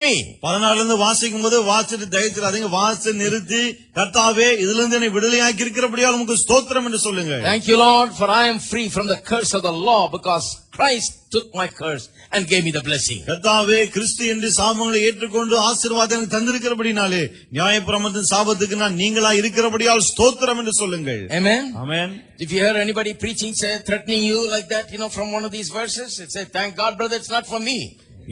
14 வாசிக்கும் போது வாசிட்டு தயவுசெய்து வாசி நிறுத்தி கர்த்தாவே இதிலிருந்து என்னை விடுதலையாக்கி இருக்கிறபடியால் உமக்கு ஸ்தோத்திரம் என்று சொல்லுங்க. Thank you Lord, for I am free from the curse of the law because Christ took my curse and gave me the blessing. கர்த்தாவே கிறிஸ்து என்று சாபங்களை ஏற்றுக்கொண்டு ஆசீர்வாதத்தை எனக்கு தந்திருக்கிறபடினாலே நியாயப்பிரமாணத்தின் சாபத்துக்கு நான் நீங்களா இருக்கிறபடியால் ஸ்தோத்திரம் என்று சொல்லுங்கள். Amen. Amen. If you hear anybody preaching, say, threatening you like that, from one of these verses, it says, thank God, brother, it's not for me.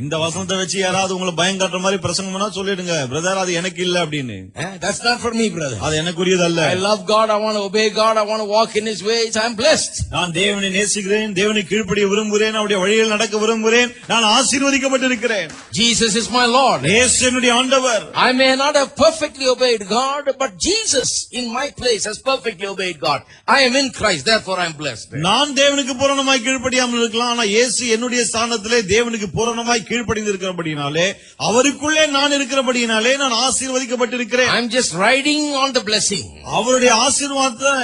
இந்த வசனத்தை வச்சு யாராவது உங்களை பயம் காட்டுற மாதிரி பிரசங்கம் பண்ணா சொல்லிடுங்க, பிரதர் அது எனக்கு இல்ல அப்படின்னு. That's not for me, brother. அது எனக்குரியது அல்ல. I love God, I want to obey God, I want to walk in His ways, I am blessed. நான் தேவனை நேசிக்கிறேன், தேவனை கீழ்ப்படிய விரும்புகிறேன், அவருடைய வழியில் நடக்க விரும்புகிறேன், நான் ஆசீர்வதிக்கப்பட்டிருக்கிறேன். Jesus is my Lord. இயேசு என்னுடைய ஆண்டவர். I may not have perfectly obeyed God, but Jesus in my place has perfectly obeyed God. I am in Christ, therefore I am blessed. நான் தேவனுக்கு பூரணமாய் கீழ்ப்படியாமல் இருக்கலாம், ஆனா இயேசு என்னுடைய ஸ்தானத்திலே தேவனுக்கு பூரணமாய் கீழ்ப்படிந்திருக்கிறபடினாலே அவருக்குள்ளே நான் இருக்கிறபடினாலே நான் ஆசீர்வதிக்கப்பட்டிருக்கிறேன். I'm just riding on the blessing. அவருடைய ஆசீர்வாதத்தை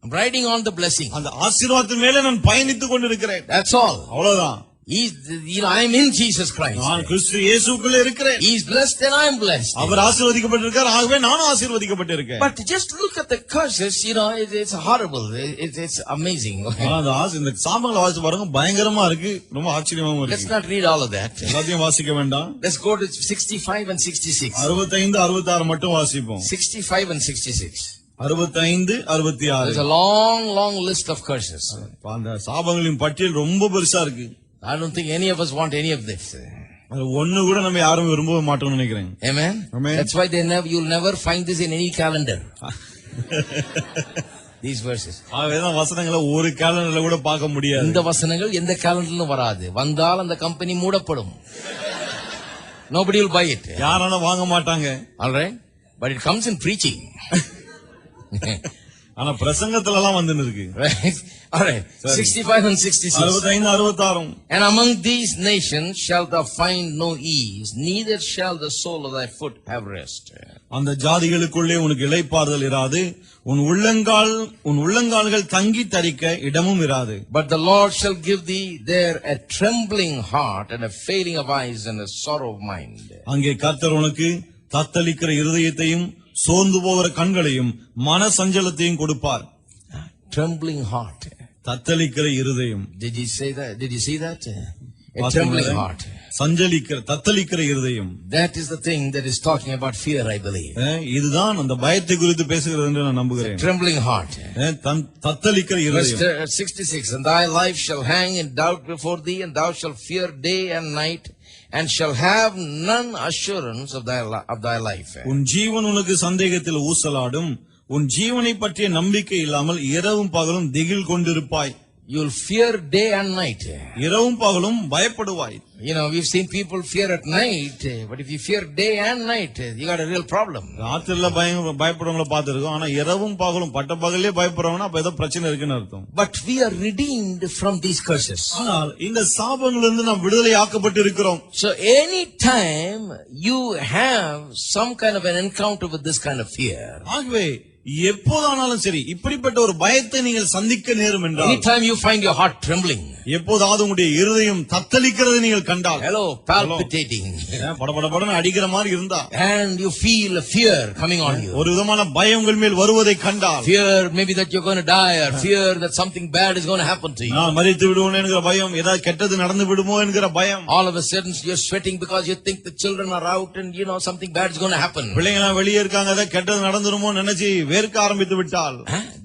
I'm riding on the blessing. அந்த ஆசீர்வாதத்தின் மேலே நான் பயணித்துக் கொண்டிருக்கிறேன். That's all. அவ்வளவுதான். I am in Jesus Christ. நான் கிறிஸ்து இயேசுவுக்குள்ளே இருக்கிறேன். He is blessed and I am blessed. அவர் ஆசீர்வதிக்கப்பட்டிருக்கார், ஆகவே நானும் ஆசீர்வதிக்கப்பட்டிருக்கேன். But just look at the curses, it's horrible. It's amazing. இந்த சாபங்களை வாசிச்சு பாருங்க, பயங்கரமா இருக்கு, ரொம்ப ஆச்சரியமாவும் இருக்கு. Let's not read all of that. எல்லாத்தையும் வாசிக்க வேண்டாம். Let's go to 65 and 66. 65 66 மட்டும் வாசிப்போம். 65 and 66. 65 66. There's a long list of curses. அந்த சாபங்களின் பட்டியல் ரொம்ப பெருசா இருக்கு. I don't think any of us want any of this. அது ஒண்ணு கூட நம்ம யாரும் விரும்ப மாட்டோம்னு நினைக்கிறேன். Amen. That's why you'll never find this in any calendar. These verses. ஆவேதான் வசனங்களை ஒரு காலண்டர்ல கூட பார்க்க முடியாது. இந்த வசனங்கள் எந்த காலண்டர்லயும் வராது. வந்தால் அந்த கம்பெனி மூடப்படும். Nobody will buy it. யாராலும் வாங்க மாட்டாங்க. All right. But it comes in preaching. ஆனா பிரசங்கத்துல எல்லாம் வந்து இருக்கு. Right. All right. 65 and 66. 65 66. And among these nations shalt thou find no ease, neither shall the sole of thy foot have rest. அந்த ஜாதிகளுக்குள்ளே உனக்கு இளைப்பாறுதல் இராது, உன் உள்ளங்கால்கள் தங்கி தரிக்க இடமும் இராது. But the Lord shall give thee there a trembling heart and a failing of eyes and a sorrow of mind. அங்கே கர்த்தர் உனக்கு தத்தளிக்கிற இருதயத்தையும் சோர்ந்து போகிற கண்களையும் மன சஞ்சலத்தையும் கொடுப்பார். Trembling heart. தத்தளிக்கிற இருதயம். Did you say that? Did you see that? A trembling heart. தத்தளிக்கிற இருதயம். That is the thing that is talking about fear, I believe. இதுதான் அந்த பயத்தை குறித்து பேசுகிறது என்று நான் நம்புகிறேன். Trembling heart. தத்தளிக்கிற இருதயம். Verse 66. And thy life shall hang in doubt before thee, and thou shalt fear day and night, and shall have none assurance of thy life. உன் ஜீவன் உனக்கு சந்தேகத்தில் ஊசலாடும், உன் ஜீவனை பற்றிய நம்பிக்கை இல்லாமல் இரவும் பகலும் திகில் கொண்டிருப்பாய். You'll fear day and night. இரவும் பகலும் பயப்படுவாய். We've seen people fear at night, but if you fear day and night, you got a real problem. ராத்திரில பயப்படுறவங்கள பார்த்திருக்கோம், ஆனா இரவும் பகலும் பட்ட பகலே பயப்படுறவனா அப்ப ஏதோ பிரச்சனை இருக்குன்னு அர்த்தம். But we are redeemed from these curses. ஆனால் இந்த சாபங்களிலிருந்து நாம் விடுதலை ஆக்கப்பட்டு இருக்கிறோம். So any time you have some kind of an encounter with this kind of fear, ஆகவே எப்போதானாலும் சரி இப்படிப்பட்ட ஒரு பயத்தை நீங்கள் சந்திக்க நேரும் என்றால், anytime you find your heart trembling, எப்போதாவது உங்களுடைய இருதயம் தத்தளிக்கிறதை நீங்கள் கண்டால், palpitating, படபடபடன்னு அடிக்கிற மாதிரி இருந்தா, and you feel a fear coming on you, ஒரு விதமான பயம் உங்கள் மேல் வருவதை கண்டால், fear maybe that you're going to die, or fear that something bad is going to happen to you, நான் மரித்து விடுவேன் என்கிற பயம், ஏதாவது கெட்டது நடந்து விடுமோ என்கிற பயம், all of a sudden you're sweating because you think the children are out and something bad is going to happen, பிள்ளைங்க வெளியே இருக்காங்க, ஏதாவது கெட்டது நடந்துருமோ நினைச்சு வேர்க்க ஆரம்பித்து விட்டால்,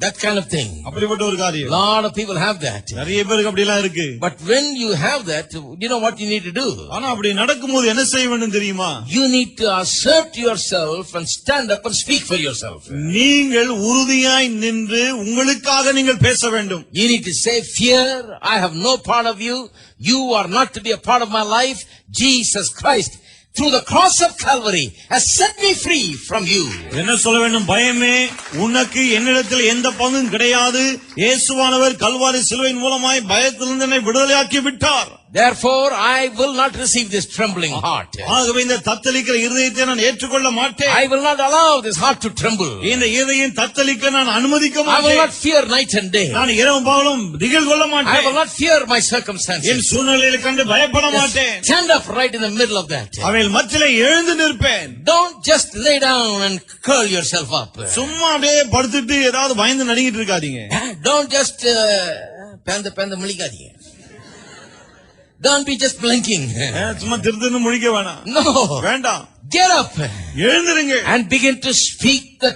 that kind of thing. அப்படிப்பட்ட ஒரு காரியம். Lot of people have that. நிறைய பேருக்கு அப்படி எல்லாம் இருக்கு. But when you have that, you know what you need to do? ஆனா அப்படி நடக்கும்போது என்ன செய்ய வேண்டும் தெரியுமா? You need to assert yourself and stand up and speak for yourself. நீங்கள் உறுதியாய் நின்று உங்களுக்காக நீங்கள் பேச வேண்டும். You need to say, fear, I have no part of you. You are not to be a part of my life. Jesus Christ, through the cross of Calvary, has set me free from you. என்ன சொல்ல வேண்டும்? பயமே, உனக்கு என்னிடத்தில் எந்த பங்கும் கிடையாது. இயேசுவானவர் கல்வாரி சிலுவையின் மூலமாய் பயத்திலிருந்து என்னை விடுதலையாக்கி விட்டார். Therefore, I will not receive this trembling heart. ஆகவே இந்த தத்தளிக்கிற இருதயத்தை நான் ஏற்றுக்கொள்ள மாட்டேன். I will not allow this heart to tremble. இந்த இருதயம் தத்தளிக்க நான் அனுமதிக்க I will மாட்டேன். not fear night and day. நான் இரவும் பகலும் திகில் கொள்ள I மாட்டேன். will not fear my circumstances. என் சூழ்நிலையை கண்டு பயப்பட மாட்டேன். Stand up right in the middle of that. அவைகள் மத்தியிலே எழுந்து நிற்பேன். Don't just lay down and curl yourself up. சும்மா அப்படியே படுத்துட்டு ஏதாவது பயந்து நடுங்கிட்டு இருக்காதீங்க. Don't just panda முழிக்காதீங்க. Don't be just blinking. சும்மா திருத்துன்னு முழிக்க வேணாம். No. வேண்டாம். Get up எழுந்திருங்க. and begin to speak the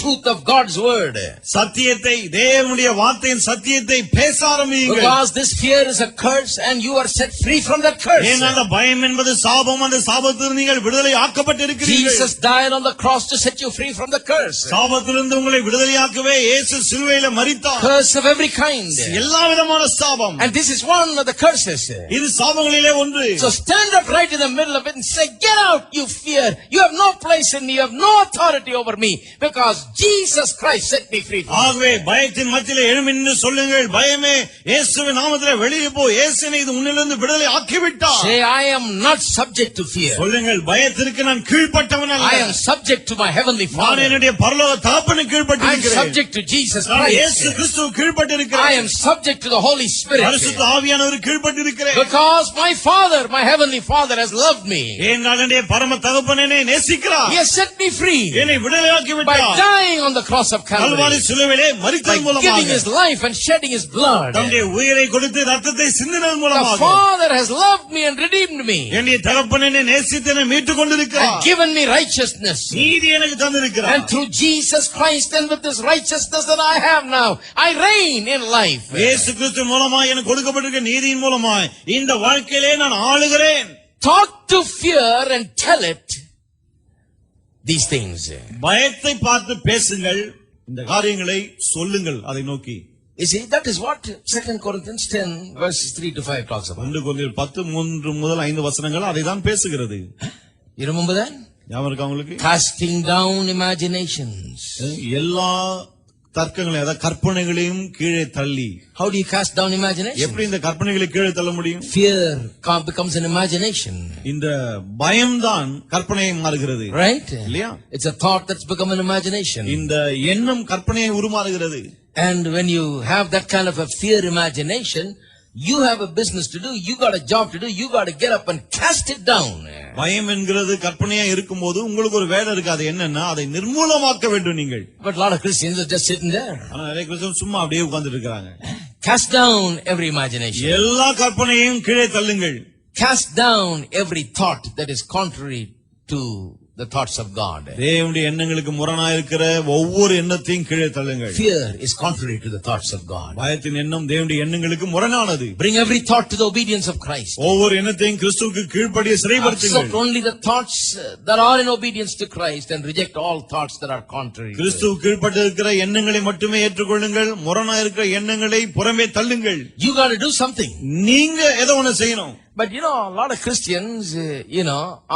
truth of God's word. சத்தியத்தை, தேவனுடைய வார்த்தையின் சத்தியத்தை பேச ஆரம்பியுங்கள். Because this fear is a curse and you are set free from that curse. ஏனென்றால் அந்த பயம் என்பது சாபம், அந்த சாபத்திலிருந்து நீங்கள் விடுதலை ஆக்கப்பட்டிருக்கிறீர்கள். Jesus died on the cross to set you free from the curse. சாபத்திலிருந்து உங்களை விடுதலையாக்கவே இயேசு சிலுவையிலே மரித்தார். Curse of every kind. எல்லா விதமான சாபம். And this is one of the curses. இது சாபங்களிலே ஒன்று. So stand up right in the middle of it and say, get out, you fear. You have no place in me. You have no authority over me because Jesus Christ set me free. ஆகவே பயத்தின் மத்தியிலே எழும்பி நின்று சொல்லுங்கள், பயமே இயேசுவின் நாமத்திலே வெளியே போ. இயேசுவை இது உன்னிலிருந்து விடுதலை ஆக்கிவிட்டார். Say, I am not subject to fear. சொல்லுங்கள், பயத்திற்கு நான் கீழ்ப்பட்டவன் அல்ல. I am subject to my heavenly நான் Father. என்னுடைய பரலோக தகப்பனுக்கு I am கீழ்ப்பட்டிருக்கிறேன். subject to Jesus நான் இயேசு Christ. கிறிஸ்துவுக்கு கீழ்ப்பட்டிருக்கிறேன். I am subject to the Holy Spirit. பரிசுத்த ஆவியானவருக்கு கீழ்ப்பட்டிருக்கிறேன். Because my Father, my heavenly Father has loved me. ஏனென்றால் என்னுடைய பரம தகப்பன் என்னை நேசிக்கிறார். He has set me free என்னை விடுதலையாக்கி by விட்டார். dying on the cross of Kalvari Calvary. சிலுவையிலே By மரித்ததன் giving மூலமாக, his life and shedding his blood. தம்முடைய உயிரை கொடுத்து ரத்தத்தை சிந்தினதன் The மூலமாக Father has loved me and redeemed me என்னுடைய தகப்பன் என்னை நேசித்து என்னை மீட்டுக் and கொண்டிருக்கிறார். given me righteousness. நீதி எனக்கு தந்திருக்கிறார். And through Jesus Christ and with this righteousness that I have now, I reign in life. இயேசு கிறிஸ்து மூலமாய் எனக்கு கொடுக்கப்பட்டிருக்கிற நீதியின் மூலமாய் இந்த வாழ்க்கையிலே நான் ஆளுகிறேன். Talk to fear and tell it these things. பயத்தை பார்த்து பேசுங்கள், இந்த காரியங்களை சொல்லுங்கள் அதை நோக்கி. You see, that is what 2 Corinthians 10 verses 3 to 5 talks about. 2 கொரிந்தியர் 10 முதல் 5 வசனங்கள் அதை தான் பேசுகிறது. You remember that? ஞாபகம் இருக்கா உங்களுக்கு? Casting down imaginations. எல்லா தர்க்கங்களையும், அதாவது கற்பனைகளையும் கீழே தள்ளி. How do you cast down imagination? எப்படி இந்த கற்பனைகளை கீழே தள்ள முடியும்? Fear becomes an imagination. இந்த பயம்தான் கற்பனையை மாறுகிறது. Right? இல்லையா? It's a thought that's become an imagination. இந்த எண்ணம் கற்பனையை உருமாறுகிறது. And when you have that kind of a fear imagination, you have a business to do, you got a job to do, you got to get up and cast it down. பயம் என்கிறது கற்பனையா இருக்கும்போது உங்களுக்கு ஒரு வேலை இருக்கு. அது என்னன்னா அதை நிர்மூலமாக்க வேண்டும் நீங்கள். But a lot of Christians are just sitting there. ஆனா நிறைய கிறிஸ்தவர்கள் சும்மா அப்படியே உட்கார்ந்துட்டு இருக்காங்க. Cast down every imagination. எல்லா கற்பனையையும் கீழே தள்ளுங்கள். Cast down every thought that is contrary to the thoughts of God. தேவனுடைய எண்ணங்களுக்கு முரணா இருக்கிற ஒவ்வொரு எண்ணத்தையும் கீழே தள்ளுங்கள். Fear is contrary to the thoughts of God. பயத்தின் எண்ணம் தேவனுடைய எண்ணங்களுக்கு முரணானது. Bring every thought to the obedience of Christ. ஒவ்வொரு எண்ணத்தையும் கிறிஸ்துவுக்கு கீழ்ப்படிய சிறைப்படுத்துங்கள். Accept only the thoughts that are in obedience to Christ and reject all thoughts that are contrary. கிறிஸ்துவுக்கு கீழ்ப்பட்டு இருக்கிற எண்ணங்களை மட்டுமே ஏற்றுக்கொள்ளுங்கள். முரணா இருக்கிற எண்ணங்களை புறமே தள்ளுங்கள். You got to do something. நீங்க ஏதோ ஒண்ணு செய்யணும். But you know, a lot of Christians,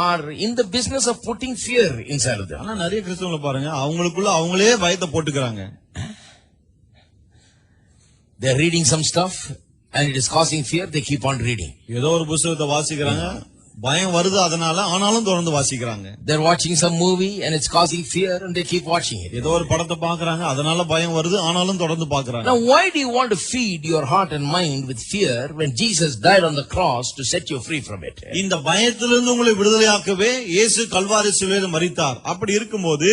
are in the business of putting fear inside of them. ஆனா நிறைய கிறிஸ்தவங்களை பாருங்க, அவங்களுக்குள்ள அவங்களே பயத்தை போட்டுக்கிறாங்க. They're reading some stuff and it is causing fear, they keep on reading. ஏதோ ஒரு புத்தகத்தை வாசிக்கிறாங்க, பயம் வருது அதனால, ஆனாலும் தொடர்ந்து வாசிக்கிறாங்க. They're watching some movie and it's causing fear and they keep watching it. ஏதோ ஒரு படத்தை பாக்குறாங்க, அதனால பயம் வருது, ஆனாலும் தொடர்ந்து பாக்குறாங்க. Now why do you want to feed your heart and mind with fear when Jesus died on the cross to set you free from it? இந்த பயத்திலிருந்து உங்களை விடுதலையாக்கவே இயேசு கல்வாரி சிலுவையில் மரித்தார். அப்படி இருக்கும்போது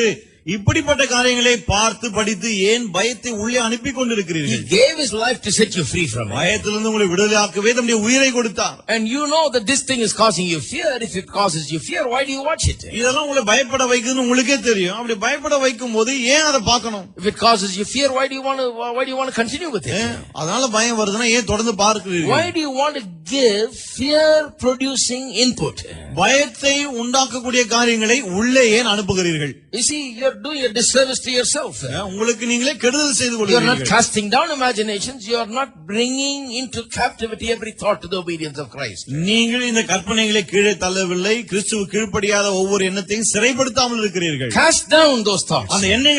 இப்படிப்பட்ட காரியங்களை பார்த்து படித்து ஏன் பயத்தை உள்ளே அனுப்பி கொண்டிருக்கிறீர்கள்? He gave his life to set you free from it. பயத்திலிருந்து உங்களை விடுதலையாக்கவே தம்முடைய உயிரை கொடுத்தார். And you know that this thing is causing you fear. If it causes you fear, why do you watch it? இதெல்லாம் உங்களை பயப்பட வைக்குதுன்னு உங்களுக்கே தெரியும். அப்படி பயப்பட வைக்கும் போது ஏன் அதை பார்க்கணும்? If it causes you fear, why do you want to continue with it? அதனால பயம் வருதுன்னா ஏன் தொடர்ந்து பார்க்கிறீர்கள்? Why do you want to give fear producing input? பயத்தை உண்டாக்கக்கூடிய காரியங்களை உள்ளே ஏன் அனுப்புகிறீர்கள்? You see, you're doing a disservice to yourself. உங்களுக்கு நீங்களே கெடுதல் செய்து You're not கொள்கிறீர்கள். casting down imaginations. You're not bringing into captivity every thought to the obedience of Christ. நீங்கள் இந்த கற்பனைகளை கீழே தள்ளவில்லை, கிறிஸ்துவுக்கு கீழ்ப்படியாத ஒவ்வொரு எண்ணத்தையும் சிறைப்படுத்தாமல் இருக்கிறீர்கள். Cast down those thoughts. அந்த எண்ணங்களை